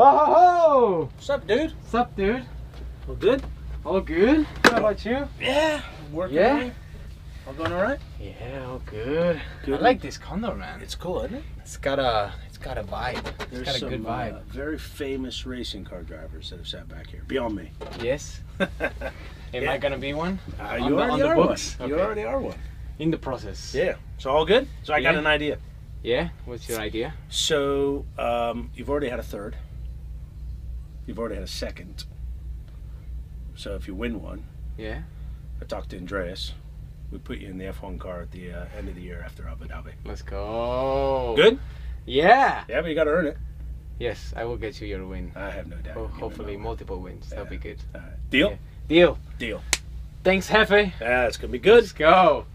Whoa! What's up, dude? What's up, dude? All good? All good? How about you? Yeah. Working. Yeah? All going all right? Yeah, all good. Good. I like this condo, man. It's cool, isn't it? It's got a vibe. There's It's got a some good vibe. very famous racing car drivers that have sat back here, beyond me. Yes. Am Yeah. I gonna be one? You already are books? one. You Okay. already are one. In the process. Yeah. So all good? So I got Yeah. an idea. Yeah? What's your idea? So you've already had a third. You've already had a second. So if you win one, Yeah? I talked to Andreas. We put you in the F1 car at the end of the year after Abu Dhabi. Let's go. Good? Yeah! Yeah, but you got to earn it. Yes, I will get you your win. I have no doubt. Oh, You will hopefully know. multiple wins. That'll be good. All right. Deal? Yeah. Deal. Deal. Thanks, Hefe. Yeah, it's going to be good. Let's go.